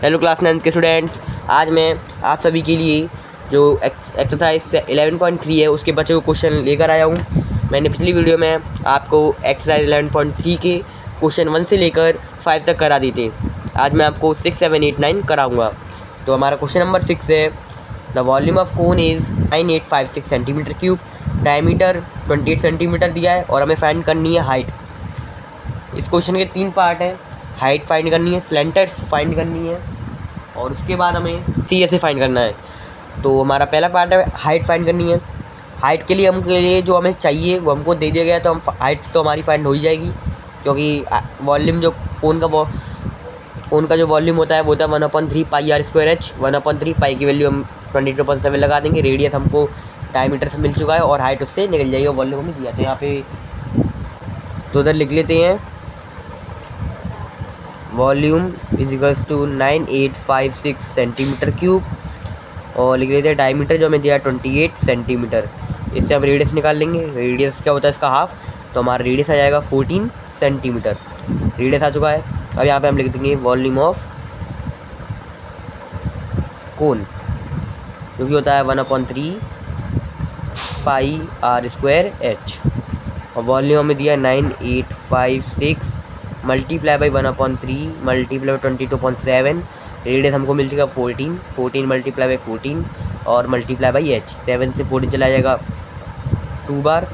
Hello class 9 के students, आज मैं आप सभी के लिए जो एक्सरसाइज 11.3 है उसके बचे हुए क्वेश्चन लेकर आया हूँ। मैंने पिछली वीडियो में आपको एक्सरसाइज 11.3 के क्वेश्चन 1 से लेकर 5 तक करा दिए थे। आज मैं आपको 6, 7, 8, 9 कराऊँगा। तो हमारा क्वेश्चन नंबर 6 है, the volume of cone is 9856 centimetre cube, diameter 28 centimetre दिया है और हमें फाइंड करनी है हाइट। इस क्वेश्चन के 3 पार्ट हैं। हाइट फाइंड करनी है, स्लेंटर फाइंड करनी है और उसके बाद हमें सी ऐसे फाइंड करना है। तो हमारा पहला पार्ट है हाइट फाइंड करनी है। हाइट के लिए हमके लिए जो हमें चाहिए वो हमको दे दिया गया है, तो हम हाइट तो हमारी फाइंड हो ही जाएगी, क्योंकि वॉल्यूम जो कोन का जो वॉल्यूम होता है वो होता है 1/3 पाई आर स्क्वायर एच। 1/3 पाई की वैल्यू हम 22.7 लगा देंगे। रेडियस हमको डायमीटर से मिल चुका है और हाइट उससे निकल जाएगी, वॉल्यूम हमें दिया। तो यहाँ पे तो उधर लिख लेते हैं, volume equals to 9856 centimetre cube और लिख लेते हैं डायमीटर जो हमें दिया है 28 सेंटीमीटर। इससे हम रेडियस निकाल लेंगे। रेडियस क्या होता है इसका हाफ, तो हमारा रेडियस आ जाएगा 14 सेंटीमीटर। रेडियस आ चुका है। अब यहाँ पे हम लिख देंगे वॉल्यूम ऑफ कोन, जो कि होता है 1/3 पाई आर स्क्वायर एच और वॉल्यूम हमें दिया 9856 multiply by 1/3 multiply by 22.7। Radius हमको मिल जाएगा 14 मल्टीप्लाई बाई 14 और मल्टीप्लाई बाई एच। 7 से 14 चला जाएगा 2 बार।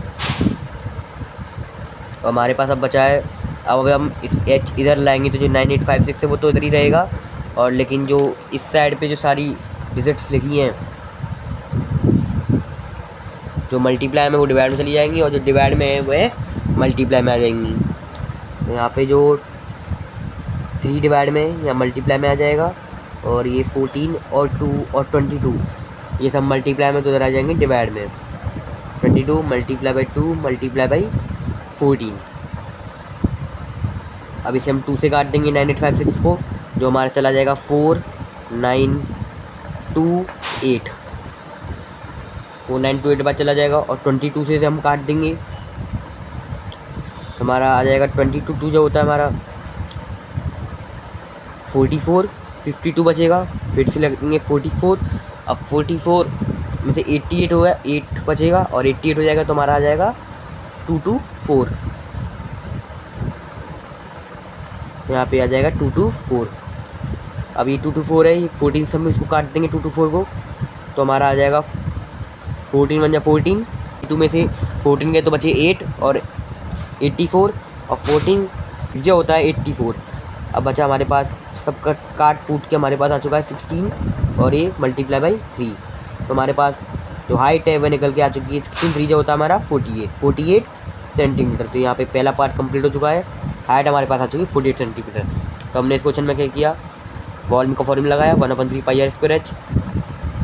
हमारे पास अब बचा है, अब हम इस एच इधर लाएंगे तो जो 9856 है वो तो इधर ही रहेगा, और लेकिन जो इस साइड पे जो सारी डिजिट्स लिखी हैं जो मल्टीप्लाई में वो डिवाइड में चली जाएंगी और जो डिवाइड में है वो मल्टीप्लाई में आ जाएंगी। तो यहाँ पे जो 3 डिवाइड में या मल्टीप्लाई में आ जाएगा और ये 14 और 2 और 22 ये सब मल्टीप्लाई में तो इधर आ जाएंगे डिवाइड में। 22 मल्टीप्लाई बाई 2 मल्टीप्लाई बाई 14। अब इसे हम 2 से काट देंगे 9856 को, जो हमारा चला जाएगा 4928 बाद चला जाएगा और 22 से हम काट देंगे, हमारा आ जाएगा 22 जो होता है हमारा 44, 52 बचेगा। फिर से लगेंगे 44। अब 44 में से 88 होगा, 8 बचेगा और 88 हो जाएगा तो हमारा आ जाएगा 224। यहाँ पे आ जाएगा 224। अब ये 224 है, ये 14 से हम इसको काट देंगे 224 को, तो हमारा आ जाएगा 14 बन जाए 14। 2 में से 14 गए तो बचे 8 और 84 और 14 जो होता है 84। अब बचा हमारे पास सबका काट कूट के हमारे पास आ चुका है 16 और ये मल्टीप्लाई बाई 3। तो हमारे पास जो हाइट है वह निकल के आ चुकी है 16, 3 जो होता है हमारा 48 सेंटीमीटर। तो यहाँ पे पहला पार्ट कंप्लीट हो चुका है। हाइट हमारे पास आ चुकी है 48 सेंटीमीटर। तो हमने इस क्वेश्चन में क्या किया, वॉल्यूम का फॉर्मूला लगाया 1/3 पाई आर स्क्वायर एच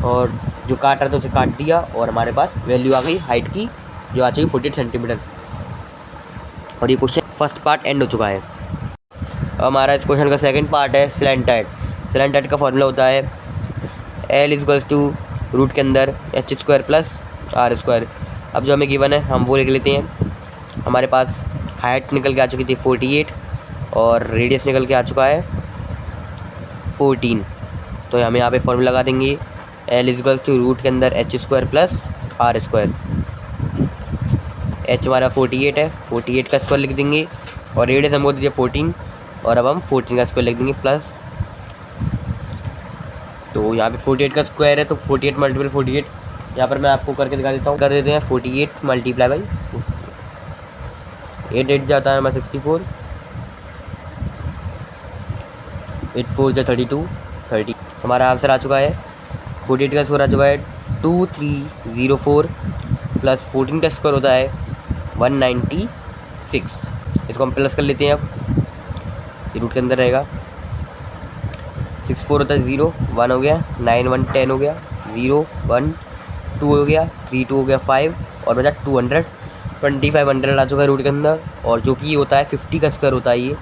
और जो काट रहा था उसे काट दिया और हमारे पास वैल्यू आ गई हाइट की, जो आ चुकी 48 सेंटीमीटर। और ये क्वेश्चन फर्स्ट पार्ट एंड हो चुका है। हमारा इस क्वेश्चन का सेकंड पार्ट है स्लैंट हाइट। स्लैंट हाइट का फॉर्मूला होता है L इक्वल्स टू रूट के अंदर h² प्लस r²। अब जो हमें गिवन है हम वो लिख लेते हैं। हमारे पास हाइट निकल के आ चुकी थी 48 और रेडियस निकल के आ चुका है 14। तो हम यहाँ पे फॉर्मूला लगा देंगे L इक्वल्स टू रूट के अंदर h² प्लस r²। h हमारा 48 है, 48 का स्क्वायर लिख देंगे और रेडियस हमको दीजिए 14 और अब हम 14 का स्क्वायर लिख देंगे प्लस। तो यहाँ पे 48 का स्क्वायर है तो 48 मल्टीपल 48 यहाँ पर मैं आपको करके दिखा देता हूँ। कर देते हैं 48 मल्टीप्लाई बाई 8 जाता है हमारा 64, 8 4 जा 30। हमारा आंसर आ चुका है। 48 का स्क्वायर आ चुका है 2304 प्लस 14 का स्क्वायर होता है 196। इसको हम प्लस कर लेते हैं। अब ये रूट के अंदर रहेगा। 6 4 होता है 0, 1 हो गया, 9 1 10 हो गया, 0 1 2 हो गया, 3 2 हो गया 5 और बचा 200। 2500 आ चुका है रूट के अंदर और जो कि होता है 50 का स्क्वायर होता है ये।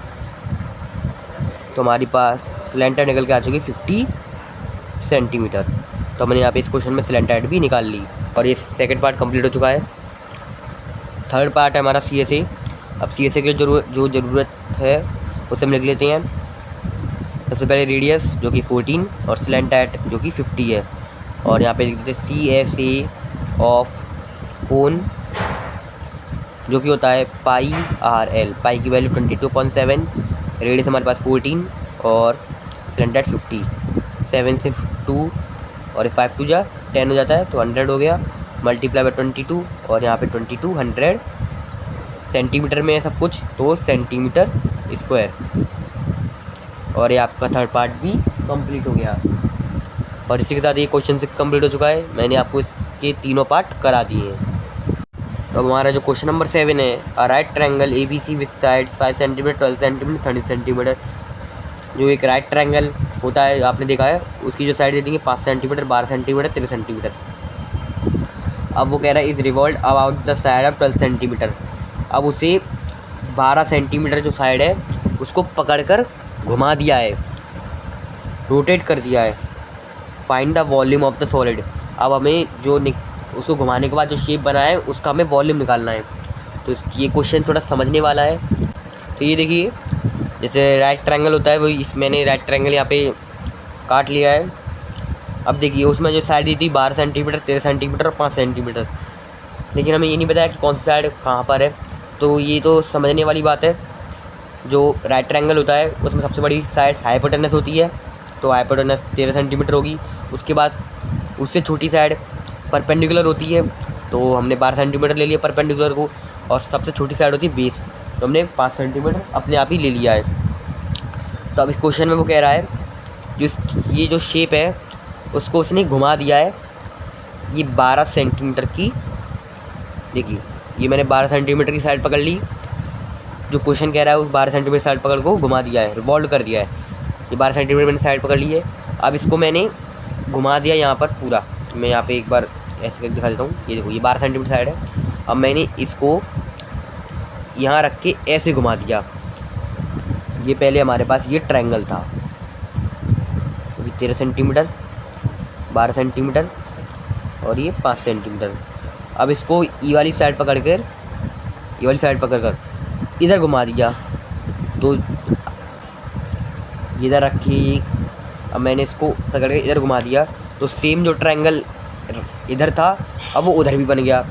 तो हमारे पास स्लैंटर निकल के आ चुकी है 50 सेंटीमीटर। तो हमने यहाँ पे इस क्वेश्चन में स्लैंट हाइट भी निकाल ली और ये सेकंड पार्ट कंप्लीट हो चुका है। थर्ड पार्ट है हमारा CSA। अब CSA की जो ज़रूरत है उसे हम लिख लेते हैं। सबसे पहले रेडियस जो कि 14 और स्लैंट एट जो कि 50 है। और यहाँ पे लिख देते CSA ऑफ कोन जो कि होता है पाई RL। पाई की वैल्यू 22.7, रेडियस हमारे पास 14 और स्लैंट एट 50। 7 से 2 और 5 2 जा 10 हो जाता है तो 100 हो गया, मल्टीप्लाई बाय 22 और यहाँ पे 2200 सेंटीमीटर में है सब कुछ तो सेंटीमीटर स्क्वायर। और ये आपका थर्ड पार्ट भी कंप्लीट हो गया। और इसी के साथ ये क्वेश्चन 6 कंप्लीट हो चुका है। मैंने आपको इसके तीनों पार्ट करा दिए हैं। तो हमारा जो क्वेश्चन नंबर 7 है, a right triangle ABC with sides 5 centimetre 12 centimetre 30 centimetre. जो एक राइट ट्रायंगल होता है आपने देखा है, उसकी जो साइड दे देंगे 5 सेंटीमीटर 12 सेंटीमीटर 13 सेंटीमीटर। अब वो कह रहा है is revolve about the side of 12 centimetre. अब उसे 12 सेंटीमीटर जो साइड है उसको पकड़कर घुमा दिया है, रोटेट कर दिया है। Find the volume of the solid. अब हमें जो उसको घुमाने के बाद जो शेप बना है उसका हमें वॉल्यूम निकालना है। तो ये क्वेश्चन थोड़ा समझने वाला है। तो ये देखिए, जैसे राइट ट्रायंगल होता है वही मैंने राइट ट्रायंगल यहाँ पे काट लिया है। अब देखिए उसमें जो साइड दी थी 12 सेंटीमीटर 13 सेंटीमीटर और 5 सेंटीमीटर, लेकिन हमें ये नहीं बताया कि कौन सी साइड कहाँ पर है। तो ये तो समझने वाली बात है। जो राइट ट्रायंगल होता है उसमें सबसे बड़ी साइड हाइपोटेनस होती है, तो हाइपोटेनस 13 सेंटीमीटर होगी। उसके बाद उससे छोटी साइड परपेंडिकुलर होती है, तो हमने 12 सेंटीमीटर ले लिया परपेंडिकुलर को। और सबसे छोटी साइड होती है बेस, तो हमने 5 सेंटीमीटर अपने आप ही ले लिया है। तो अब इस क्वेश्चन में वो कह रहा है ये जो शेप है उसको उसने घुमा दिया है ये 12 सेंटीमीटर की। देखिए ये मैंने 12 सेंटीमीटर की साइड पकड़ ली, जो क्वेश्चन कह रहा है उस 12 सेंटीमीटर साइड पकड़ को घुमा दिया है, रिवॉल्व कर दिया है। ये 12 सेंटीमीटर मैंने साइड पकड़ ली है। अब इसको मैंने घुमा दिया यहाँ पर पूरा। मैं यहाँ पे एक बार ऐसे करके दिखा देता हूँ। ये देखो ये 12 सेंटीमीटर साइड है। अब मैंने इसको यहाँ रख के ऐसे घुमा दिया। ये पहले हमारे पास ये ट्रायंगल था, ये 13 सेंटीमीटर 12 सेंटीमीटर और ये 5 सेंटीमीटर। अब इसको ये वाली साइड पकड़ कर इधर घुमा दिया, तो इधर रखी। अब मैंने इसको पकड़ के इधर घुमा दिया, तो सेम जो ट्रायंगल इधर था अब वो उधर भी बन गया।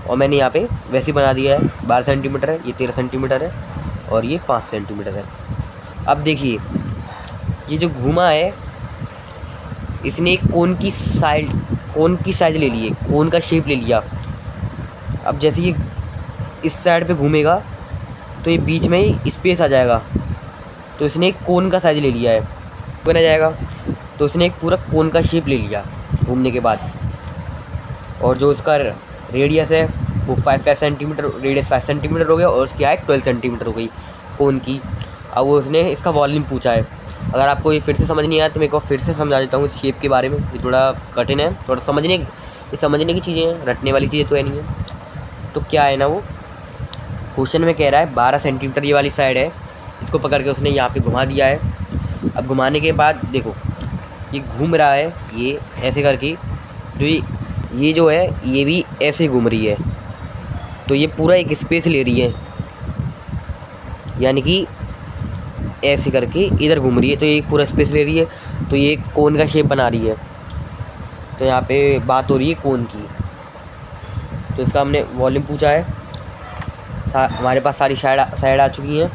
और मैंने यहाँ पे वैसे ही बना दिया है। 12 सेंटीमीटर है, ये 13 सेंटीमीटर है और ये 5 सेंटीमीटर है। अब देखिए ये जो घूमा है इसने एक कोन की साइड ले ली है, कोन का शेप ले लिया। अब जैसे ये इस साइड पे घूमेगा तो ये बीच में ही स्पेस आ जाएगा, तो इसने एक कोन का साइज ले लिया है, बना जाएगा। तो इसने एक पूरा कोन का शेप ले लिया घूमने के बाद। और जो इसका रेडियस है वो 5 सेंटीमीटर, रेडियस 5 सेंटीमीटर हो गया और उसकी हाइट 12 सेंटीमीटर हो गई कोन की। अब वो उसने इसका वॉल्यूम पूछा है। अगर आपको ये फिर से समझ नहीं आया तो मैं एक बार फिर से समझा देता हूँ इस शेप के बारे में। ये थोड़ा कठिन है, थोड़ा समझने की चीज़ें हैं, रटने वाली चीज़ें तो है नहीं है। तो क्या है ना, वो क्वेश्चन में कह रहा है 12 सेंटीमीटर ये वाली साइड है, इसको पकड़ के उसने यहाँ पे घुमा दिया है। अब घुमाने के बाद देखो ये घूम रहा है, ये ऐसे करके जो ये जो है ये भी ऐसे घूम रही है, तो ये पूरा एक स्पेस ले रही है, यानी कि ऐसे करके इधर घूम रही है तो ये पूरा स्पेस ले रही है, तो ये कोन का शेप बना रही है। तो यहाँ पे बात हो रही है कोन की। तो इसका हमने वॉल्यूम पूछा है। हमारे पास सारी साइड आ चुकी हैं।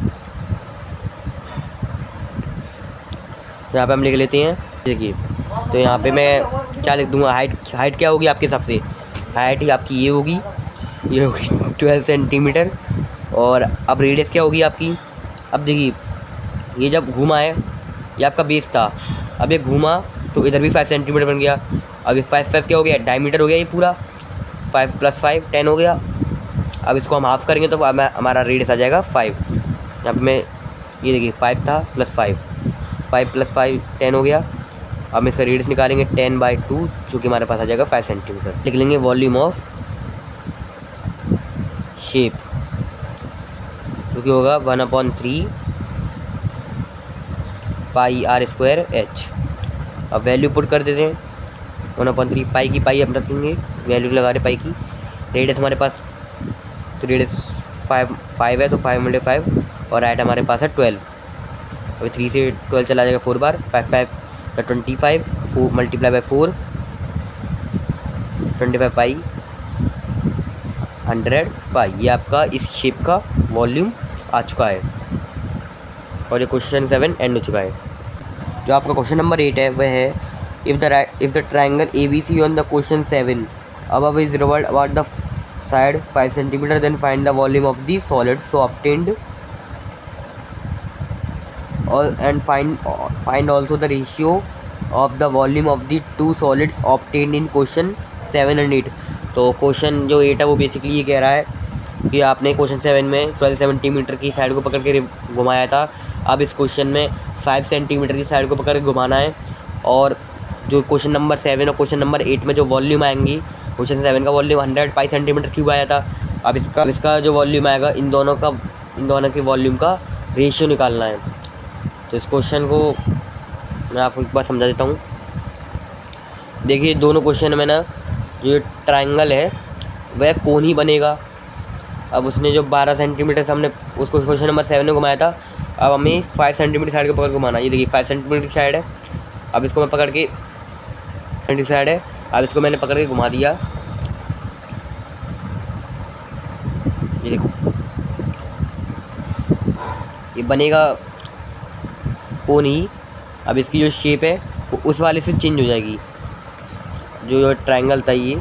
तो यहाँ पे हम लिख लेते हैं। देखिए तो यहाँ पे मैं क्या लिख दूँगा, हाइट क्या होगी आपके हिसाब से? हाइट ही आपकी ये होगी 12 सेंटीमीटर। और अब रेडियस क्या होगी आपकी? अब देखिए ये जब घूमा है, ये आपका बेस था, अब ये घूमा तो इधर भी 5 सेंटीमीटर बन गया। अब ये 5 क्या हो गया, डायमीटर हो गया ये पूरा। 5 + 5 10 हो गया। अब इसको हम हाफ़ करेंगे तो हमारा रेडियस आ जाएगा 5। यहाँ पे मैं ये देखिए 5 था +5, 5 + 5 10 हो गया। अब हम इसका रेडियस निकालेंगे 10/2, जो कि हमारे पास आ जाएगा 5 सेंटीमीटर। लिख लेंगे वॉल्यूम ऑफ शेप, जो कि होगा 1/3 πr²h। अब वैल्यू पुट कर देते हैं 1/3 पाई की, पाई हम रखेंगे, वैल्यू लगा रहे पाई की। रेडियस हमारे पास, तो रेडियस 5 है तो 5 × 5 और हाइट हमारे पास है 12। अभी 3 से 12 चला जाएगा 4 बार, 5 5 25, 4 मल्टीप्लाई बाई 4 25 पाई 100 पाई। ये आपका इस शेप का वॉल्यूम आ चुका है और ये क्वेश्चन 7 एंड हो चुका है। जो आपका क्वेश्चन नंबर 8 है वह है if the triangle ABC on the question 7 above is revolved about the side 5 centimeter, then find the volume of the solid so obtained and find also the ratio of the volume of the two solids obtained in question 7 and 8। तो question जो 8 है वो basically ये कह रहा है कि आपने क्वेश्चन 7 में 12 सेंटीमीटर की साइड को पकड़ के घुमाया था, अब इस क्वेश्चन में 5 सेंटीमीटर की साइड को पकड़ के घुमाना है। और जो क्वेश्चन नंबर 7 और क्वेश्चन नंबर 8 में जो वॉल्यूम आएंगी, क्वेश्चन 7 का वॉल्यूम 100 पाई सेंटीमीटर क्यूब आया था, अब इसका जो वॉल्यूम आएगा इन दोनों के वॉल्यूम का रेशियो निकालना है। तो इस क्वेश्चन को मैं आपको एक बार समझा देता हूँ। देखिए दोनों क्वेश्चन में ना जो ट्रायंगल है वह कोन ही बनेगा। अब उसने जो 12 सेंटीमीटर से हमने उसको क्वेश्चन नंबर 7 में घुमाया था, अब हमें 5 सेंटीमीटर साइड को पकड़ के घुमाना है। ये देखिए 5 सेंटीमीटर की साइड है, अब इसको मैं पकड़ के साइड है, अब इसको मैंने पकड़ के घुमा दिया। ये देखो ये बनेगा कोन ही। अब इसकी जो शेप है वो उस वाले से चेंज हो जाएगी। जो ट्रायंगल था ये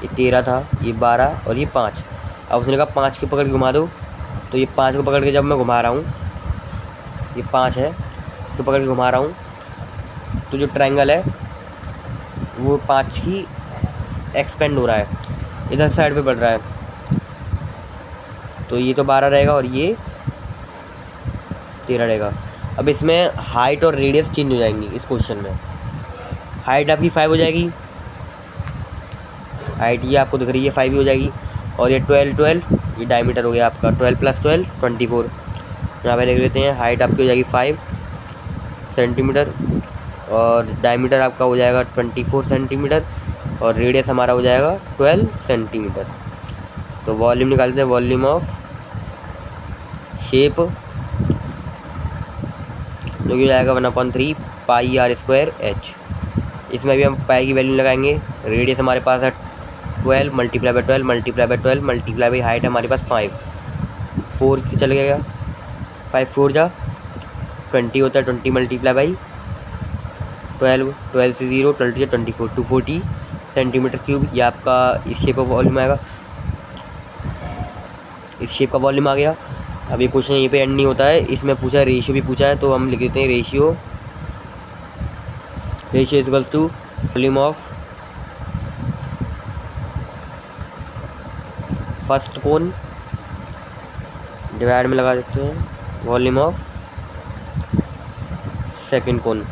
13 था, ये 12 और ये 5। अब उसने कहा 5 की पकड़ के घुमा दो, तो ये 5 को पकड़ के जब मैं घुमा रहा हूँ, ये 5 है, इसको पकड़ के घुमा रहा हूँ, तो जो ट्रायंगल है वो 5 की एक्सपेंड हो रहा है, इधर साइड पे बढ़ रहा है। तो ये तो 12 रहेगा और ये 13 रहेगा। अब इसमें हाइट और रेडियस चेंज हो जाएंगी। इस क्वेश्चन में हाइट आपकी 5 हो जाएगी, हाइट ये आपको दिख रही है 5 ही हो जाएगी, और ये 12 ये डायमीटर हो गया आपका 12 + 12 24। यहाँ पे लिख लेते हैं हाइट आपकी हो जाएगी 5 सेंटीमीटर और डायमीटर आपका हो जाएगा 24 सेंटीमीटर और रेडियस हमारा हो जाएगा 12 सेंटीमीटर। तो वॉल्यूम निकालते हैं, वॉल्यूम ऑफ शेप जो कि हो जाएगा 1/3 पाई r² h। इसमें भी हम पाई की वैल्यू लगाएंगे। रेडियस हमारे पास है 12 multiply by 12 multiply by 12 multiply by height हमारे पास 5, 4 से चल गया, 5 4 जा 20 होता है, 20 मल्टीप्लाई बाई 12, 12 से 0 12 से 24 240 सेंटीमीटर क्यूब। ये आपका इस शेप का वॉल्यूम आएगा, इस शेप का वॉल्यूम आ गया। अब ये क्वेश्चन यहीं पे एंड नहीं होता है, इसमें पूछा है रेशियो भी पूछा है, तो हम लिख देते हैं ratio equals to volume of first cone divide में लगा देते हैं volume of second cone.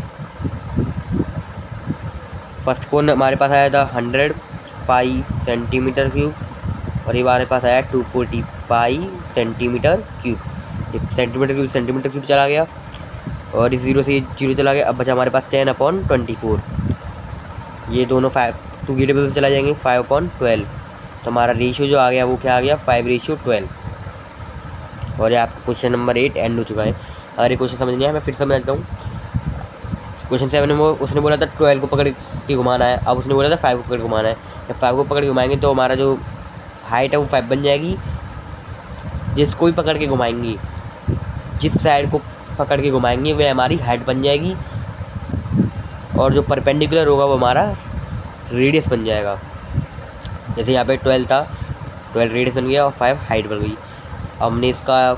First cone हमारे पास आया था 100 पाई सेंटीमीटर क्यूब और ये हमारे पास आया 240 पाई सेंटीमीटर क्यूब। ये सेंटीमीटर क्यूब चला गया और इस 0 से 0 चला गया। अब बचा हमारे पास 10/24। ये दोनों 5 2 की टेबल से चला जाएंगे 5/12। तो हमारा रेशियो जो आ गया वो क्या आ गया 5:12। और ये आपका क्वेश्चन नंबर 8 एंड हो चुका है। अगर ये क्वेश्चन समझ नहीं आया मैं फिर समझाता हूँ। क्वेश्चन 7 में उसने बोला था 12 को पकड़ के घुमाना है, अब उसने बोला था 5 को पकड़ के घुमाना है। जब 5 को पकड़ के घुमाएंगे तो हमारा जो हाइट है वो 5 बन जाएगी। जिसको भी पकड़ के घुमाएंगी, जिस साइड को पकड़ के घुमाएंगे वह हमारी हाइट बन जाएगी और जो परपेंडिकुलर होगा वो हमारा रेडियस बन जाएगा। जैसे यहाँ पे 12 था, 12 रेडियस बन गया और 5 हाइट बन गई। अब हमने इसका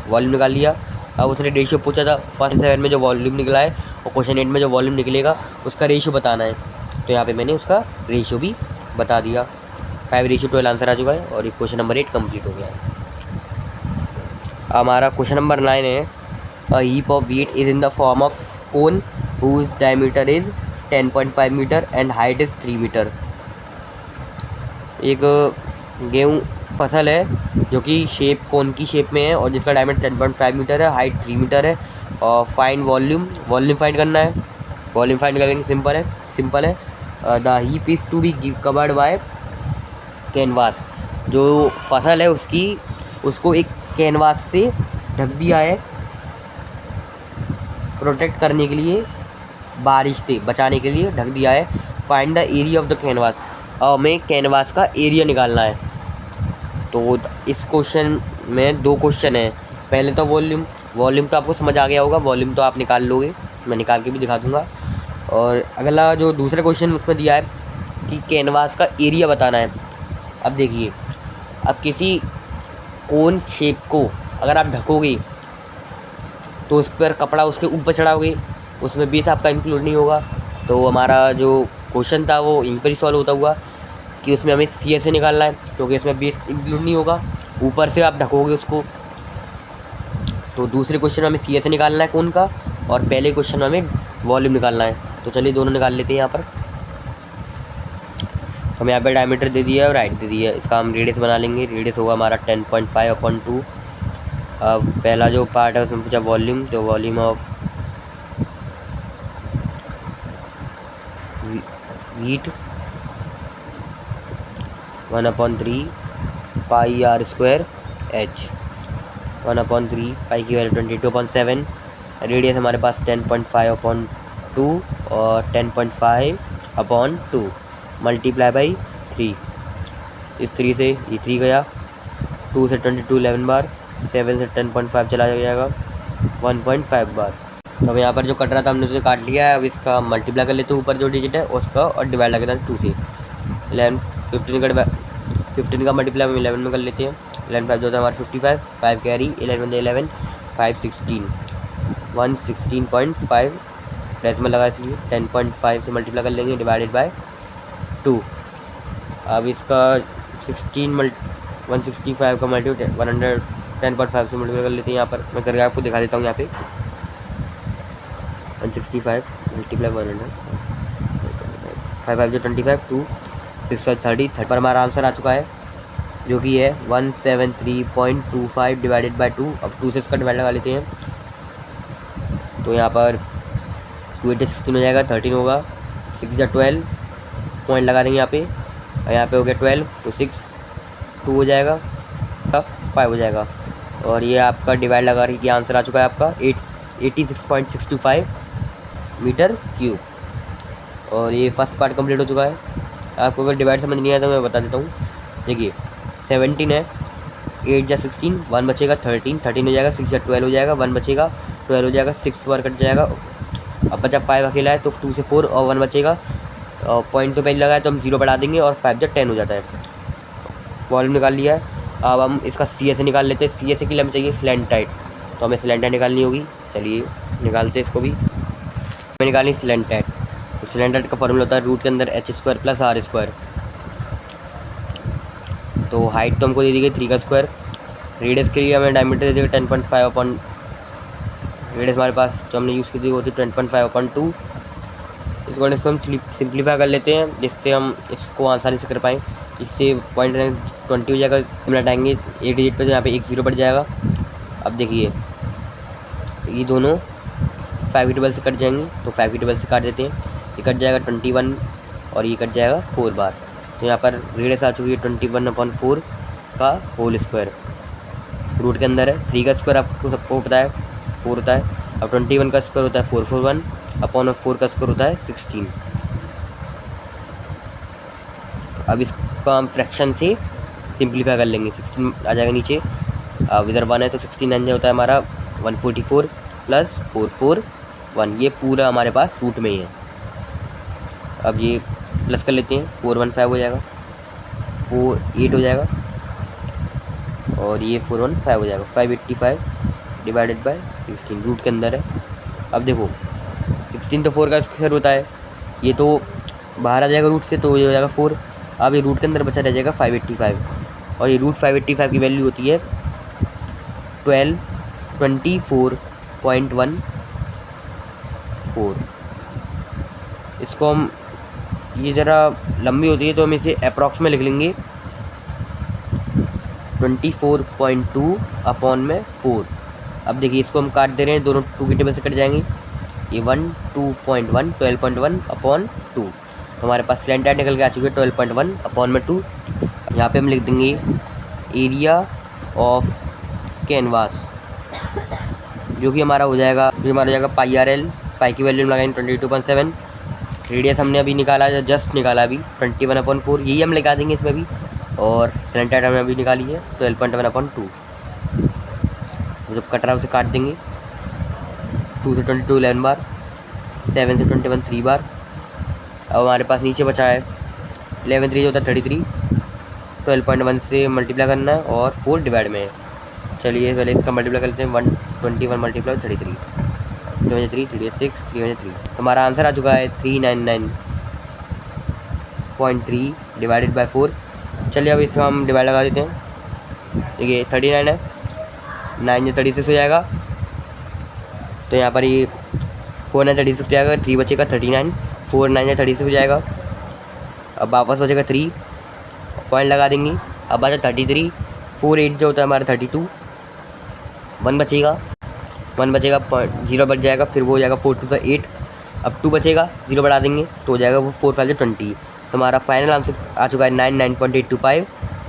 वॉल्यूम निकाल लिया। अब उसने रेशियो पूछा था फर्स्ट 7 में जो वॉल्यूम निकला है और क्वेश्चन 8 में जो वॉल्यूम निकलेगा उसका रेशियो बताना है। तो यहाँ पे मैंने उसका रेशियो भी बता दिया। 5:12 आंसर आ चुका है और ये क्वेश्चन नंबर 8 कंप्लीट हो गया है। हमारा क्वेश्चन नंबर 9 है a heap of wheat is in the form of cone whose diameter is 10.5 metre and height is 3 metre. एक गेहूँ फसल है जो कि शेप कोन की शेप में है और जिसका डायमीटर 10.5 मीटर है, हाइट 3 मीटर है। और फाइंड वॉल्यूम फाइंड करना है। वॉल्यूम फाइंड करने सिंपल है। The heap is to be covered by canvas. जो फसल है उसको एक कैनवास से ढक दिया है प्रोटेक्ट करने के लिए, बारिश से बचाने के लिए ढक दिया है। Find the area of the canvas, और हमें कैनवास का एरिया निकालना है। तो इस क्वेश्चन में 2 क्वेश्चन हैं। पहले तो वॉल्यूम तो आपको समझ आ गया होगा, वॉल्यूम तो आप निकाल लोगे, मैं निकाल के भी दिखा दूँगा। और अगला जो दूसरा क्वेश्चन उसमें दिया है कि कैनवास का एरिया बताना है। अब देखिए, अब किसी कोन शेप को अगर आप ढकोगे तो उस पर कपड़ा उसके ऊपर चढ़ाओगे, उसमें बेस आपका इंक्लूड नहीं होगा। तो हमारा जो क्वेश्चन था वो यहीं पर ही सॉल्व होता हुआ कि उसमें हमें सी से निकालना है, क्योंकि इसमें बेस इंक्लूड नहीं होगा, ऊपर से आप ढकोगे उसको। तो दूसरे क्वेश्चन में हमें सी से निकालना है कोन का, और पहले क्वेश्चन में हमें वॉल्यूम निकालना है। तो चलिए दोनों निकाल लेते हैं यहाँ पर। हमें यहाँ पे डायमीटर दे दिया है और हाइट दे दी है, इसका हम रेडियस बना लेंगे। रेडियस होगा हमारा 10.5/2। अब पहला जो पार्ट है उसमें पूछा वॉल्यूम, तो volume of heat 1/3 pi r² h, 1/3 पाई की वैल्यू 22.7। रेडियस हमारे पास 10.5/2 और 10.5/2 मल्टीप्लाई बाई 3। इस 3 से ये 3 गया, 2 से 22 11 बार, 7 से 10.5 चला जाएगा 1.5 बार। तो अब यहाँ पर जो कट रहा था हमने उसे काट लिया है। अब इसका मल्टीप्लाई कर लेते हैं ऊपर जो डिजिट है उसका, और डिवाइड लगा देते हैं 2 से। 15 का मल्टीप्लाई हम 11 में कर लेते हैं। 11 5 जो होता है हमारा 55, 5 कैरी, 11 11, 5 16, 116.5 डेसिमल लगा, इसलिए 10.5 से मल्टीप्लाई कर लेंगे डिवाइडेड बाय 2। अब इसका 165 का मल्टीप्लाई 110.5 से मल्टीप्लाई कर लेते हैं। यहाँ पर मैं करके आपको दिखा देता हूँ। यहाँ पे 165 मल्टीप्लाई 100, 5 5 जो 25, 2 6 5 30 पर हमारा आंसर आ चुका है, जो कि है 173.25 डिवाइडेड बाय 2। अब 2 से इसका डिवाइड लगा लेते हैं। तो यहाँ पर 2 8 16 हो जाएगा, 13 होगा, 6 या 12 पॉइंट लगा देंगे यहाँ पे, और यहाँ पे हो गया 12, तो 6 2 हो जाएगा, 5 हो जाएगा। और ये आपका डिवाइड लगा रही कि आंसर आ चुका है आपका 86.625 मीटर क्यूब। और ये फर्स्ट पार्ट कंप्लीट हो चुका है। आपको अगर डिवाइड समझ नहीं आया तो मैं बता देता हूँ। देखिए 17 है, 8 या 16, 1 बचेगा, 13 हो जाएगा, 6 या 12 हो जाएगा, 1 बचेगा, 12 हो जाएगा, 6 बार कट जाएगा। अब बचा 5 अकेला है, तो 2 से 4 और 1 बचेगा, और पॉइंट तो पहले लगाया तो हम 0 बढ़ा देंगे, और 5 या 10 हो जाता है। वॉल्यूम निकाल लिया है। अब हम इसका सी से निकाल लेते हैं। सी के लिए हमें चाहिए स्लैंट टाइट, तो हमें स्लैंट टाइट निकालनी होगी। चलिए निकालते हैं इसको भी। हमें निकालनी स्लैंट टाइट, तो स्लैंट टाइट का फॉर्मूला होता है रूट के अंदर h² + r²। तो हाइट तो हमको दे दी गई 3 का स्क्वायर। रेडियस के लिए हमें डायमीटर दे देगा 10.5 रेडियस हमारे पास जो हमने यूज़ की थी वो थी 10.5/2। इसको हम सिंप्लीफाई कर लेते हैं, जिससे हम इसको आसानी से कर पाएँ। इससे पॉइंट 20 हो जाएगा, हम लटाएंगे एक डिजिट पे, तो यहाँ पे 1 0 बढ़ जाएगा। अब देखिए ये दोनों 5 की टेबल से कट जाएंगे, तो 5 की टेबल से काट देते हैं। ये कट जाएगा 21, और ये कट जाएगा 4 बार। तो यहाँ पर रेडियस आ चुकी है 21/4 का होल स्क्वायर। रूट के अंदर है 3 का स्क्वायर, आपको सबको पता है 4 होता है। अब 21 का स्क्वायर होता है 441, अपॉन 4 का स्क्वायर होता है 16। अब इसको हम फ्रैक्शन से सिंप्लीफाई कर लेंगे, 16 आ जाएगा नीचे। अब इधर 1 है तो 16 होता है हमारा 144 + 441, ये पूरा हमारे पास रूट में ही है। अब ये प्लस कर लेते हैं, 415 हो जाएगा, 48 हो जाएगा, और ये 415 हो जाएगा, 585 डिवाइडेड बाय 16 रूट के अंदर है। अब देखो 16 तो 4 का स्क्वायर होता है, ये तो बाहर आ जाएगा रूट से, तो ये हो जाएगा 4। अब ये रूट के अंदर बचा रह जाएगा 585, और ये रूट 585 की वैल्यू होती है 1224.14। इसको हम, ये ज़रा लंबी होती है तो हम इसे अप्रॉक्स में लिख लेंगे 24.2/4। अब देखिए इसको हम काट दे रहे हैं, दोनों 2 की टेबल से कट जाएंगे। ये 1 2.1 12.1/2, तो हमारे पास स्लैंट टाइट निकल के आ चुकी है 12.1/2। यहाँ पे हम लिख देंगे एरिया ऑफ कैनवास जो कि हमारा हो जाएगा पाई आर एल। पाई की वैल्यू लगाएंगे 22.7। रेडियस हमने अभी निकाला, जस्ट निकाला अभी 21/4, यही हम लगा देंगे इसमें भी। और सेलेंटेड हमने अभी निकाली है 12.1/2। जो कट रहा है उसे काट देंगे। 2 से 22 11 बार, 7 से 21 3 बार। अब हमारे पास नीचे बचा है 11 3 जो होता है 33। 12.1 से मल्टीप्लाई करना है और 4 डिवाइड में है। चलिए पहले इसका मल्टीप्लाई कर लेते हैं। 121 मल्टीप्लाई 33, 3 3 6 3 3। हमारा आंसर आ चुका है 399.3 डिवाइडेड बाय 4। चलिए अब इसका हम डिवाइड लगा देते हैं। देखिए 39 है, 9 से 36 हो जाएगा, तो यहाँ पर ये 4 9 36 हो जाएगा, 3 बचेगा 39, 4 9 36 हो जाएगा। अब वापस बचेगा 3, पॉइंट लगा देंगे। अब बचा 33, 4 8 जो होता है हमारा 32, 1 बचेगा, 0 बच जाएगा, फिर वो हो जाएगा 4 2 से 8। अब 2 बचेगा, 0 बढ़ा देंगे तो हो जाएगा वो 4 5 से 20। तो हमारा फाइनल आंसर आ चुका है 99.825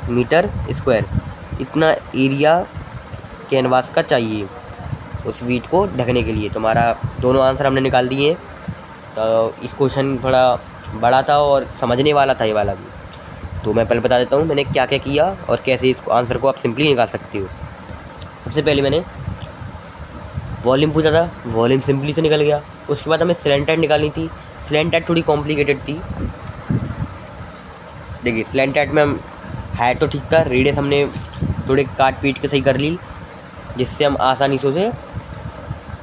मीटर स्क्वायर। इतना एरिया कैनवास का चाहिए उस वीट को ढकने के लिए। तो हमारा दोनों आंसर हमने निकाल दिए हैं। तो इस क्वेश्चन थोड़ा बड़ा था और समझने वाला था ये वाला भी। तो मैं पहले बता देता हूँ मैंने क्या क्या किया और कैसे इस आंसर को आप सिंपली निकाल सकते हो। सबसे पहले मैंने वॉल्यूम पूछा था, वॉल्यूम सिंपली से निकल गया। उसके बाद हमें स्लैंटेड निकालनी थी। स्लैंटेड थोड़ी कॉम्प्लिकेटेड थी। देखिए स्लैंटेड में हम है तो ठीक था, रेडियस हमने थोड़े काट पीट के सही कर ली जिससे हम आसानी से उसे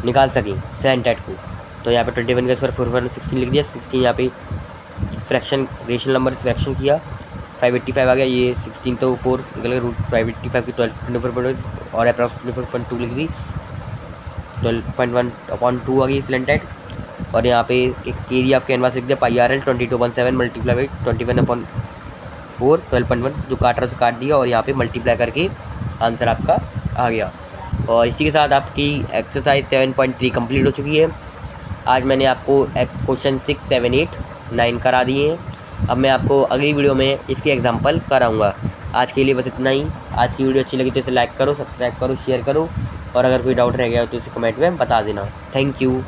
निकाल सकें स्लैंटेड को। तो यहाँ पे 21 का स्क्वायर 4 16 लिख दिया। 16 यहाँ पे फ्रैक्शन रेशनल नंबर फ्रैक्शन किया, 585 आ गया। ये 16 तो 4 निकल गया, रूट 585 की 12 और अप्रॉक्स 24.2 लिख दी, 12.1/2 आ गई स्लैंटेड। और यहाँ पे एरिया ऑफ कैनवास लिख दिया पाई आर एल 22.7 मल्टीप्लाई बाई 21/4 12.1, जो काट रहा है उसे काट दिया और यहाँ पे मल्टीप्लाई करके आंसर आपका आ गया। और इसी के साथ आपकी एक्सरसाइज 7.3 कंप्लीट हो चुकी है। आज मैंने आपको क्वेश्चन 6 7 8 9 करा दिए हैं। अब मैं आपको अगली वीडियो में इसके एग्जाम्पल कराऊंगा। आज के लिए बस इतना ही। आज की वीडियो अच्छी लगी तो इसे लाइक करो, सब्सक्राइब करो, शेयर करो, और अगर कोई डाउट रह गया तो इसे कमेंट में बता देना। Thank you.